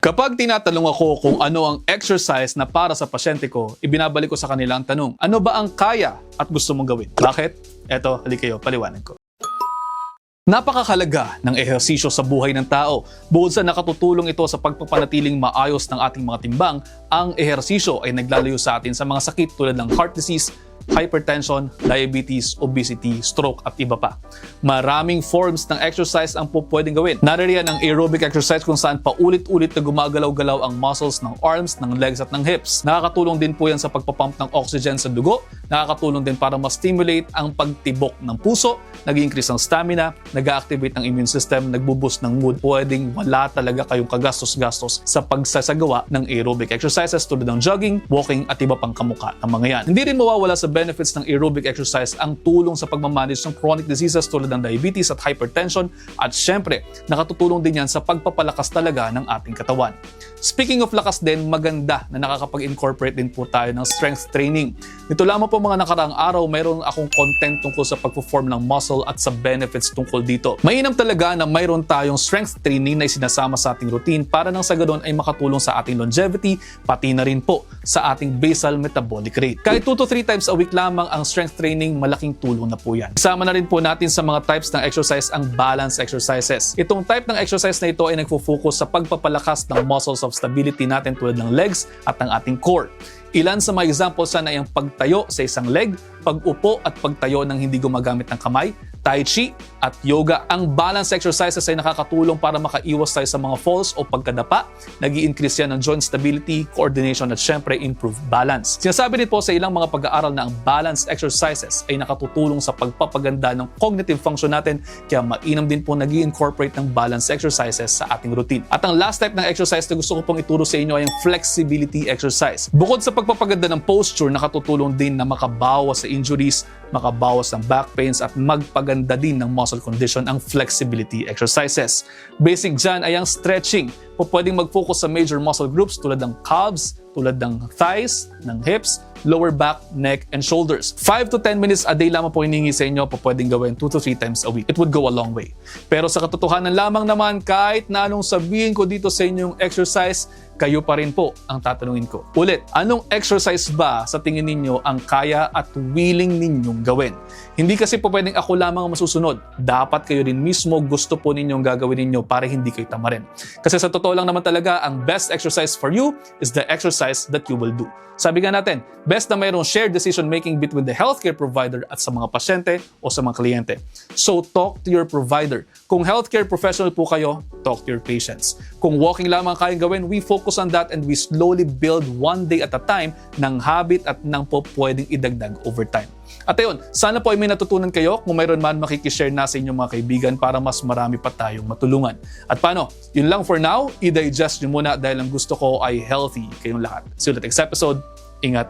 Kapag tinatanong ako kung ano ang exercise na para sa pasyente ko, ibinabalik ko sa kanila ang tanong, ano ba ang kaya at gusto mong gawin? Bakit? Eto, halika kayo, paliwanag ko. Napakahalaga ng ehersisyo sa buhay ng tao. Bukod sa nakatutulong ito sa pagpapanatiling maayos ng ating mga timbang, ang ehersisyo ay naglalayo sa atin sa mga sakit tulad ng heart disease, hypertension, diabetes, obesity, stroke at iba pa. Maraming forms ng exercise ang pwedeng gawin. Naririyan ang aerobic exercise kung saan paulit-ulit na gumagalaw-galaw ang muscles ng arms, ng legs at ng hips. Nakakatulong din po yan sa pagpapump ng oxygen sa dugo. Nakakatulong din para ma-stimulate ang pagtibok ng puso, nag-increase ng stamina, nag-activate ng immune system, nagbo-boost ng mood. Pwedeng wala talaga kayong kagastos-gastos sa pagsasagawa ng aerobic exercises tulad ng jogging, walking at iba pang kamuka ng mga yan. Hindi rin mawawala sa benefits ng aerobic exercise ang tulong sa pagmamanage ng chronic diseases tulad ng diabetes at hypertension at syempre, nakatutulong din yan sa pagpapalakas talaga ng ating katawan. Speaking of lakas din, maganda na nakakapag-incorporate din po tayo ng strength training. Nito lamang po mga nakaraang araw, mayroon akong content tungkol sa pag-perform ng muscle at sa benefits tungkol dito. Mainam talaga na mayroon tayong strength training na isinasama sa ating routine para nang sa ganoon ay makatulong sa ating longevity, pati na rin po sa ating basal metabolic rate. Kahit 2 to 3 times a week lamang ang strength training, malaking tulong na po yan. Isama na rin po natin sa mga types ng exercise ang balance exercises. Itong type ng exercise na ito ay nagfo-focus sa pagpapalakas ng muscles of stability natin tulad ng legs at ng ating core. Ilan sa mga examples ay ang pagtayo sa isang leg, pag-upo at pagtayo ng hindi gumagamit ng kamay, tai chi at yoga. Ang balance exercises ay nakakatulong para makaiwas tayo sa mga falls o pagkadapa. Nag-i-increase yan ng joint stability, coordination at syempre improve balance. Sinasabi din po sa ilang mga pag-aaral na ang balance exercises ay nakatutulong sa pagpapaganda ng cognitive function natin, kaya mainam din po nag-i-incorporate ng balance exercises sa ating routine. At ang last type ng exercise na gusto ko pong ituro sa inyo ay ang flexibility exercise. Bukod sa pagpapaganda ng posture, nakatutulong din na makabawas sa injuries, makabawas ng back pains at magpaganda din ng muscle condition ang flexibility exercises. Basic dyan ay ang stretching. Pwedeng mag-focus sa major muscle groups tulad ng calves, tulad ng thighs, ng hips, lower back, neck, and shoulders. 5 to 10 minutes a day lamang po hinihingi sa inyo, pwedeng gawin 2 to 3 times a week. It would go a long way. Pero sa katotohanan lamang naman, kahit na anong sabihin ko dito sa inyong exercise, kayo pa rin po ang tatanungin ko. Ulit, anong exercise ba sa tingin ninyo ang kaya at willing ninyong gawin? Hindi kasi po pwedeng ako lamang ang masusunod. Dapat kayo rin mismo gusto po ninyong gagawin ninyo para hindi kayo tamarin. Kasi sa totoo lang naman talaga, ang best exercise for you is the exercise that you will do. Sabi nga natin, best na mayroong shared decision-making between the healthcare provider at sa mga pasyente o sa mga kliyente. So, talk to your provider. Kung healthcare professional po kayo, talk to your patients. Kung walking lamang kayang gawin, we focus on that and we slowly build one day at a time ng habit at ng po pwedeng idagdag over time. At ayun, sana po ay may natutunan kayo. Kung mayroon man, makikishare na sa inyong mga kaibigan para mas marami pa tayong matulungan. At paano? Yun lang for now. I-digest nyo muna dahil ang gusto ko ay healthy kayong lahat. See you ulit next episode. Ingat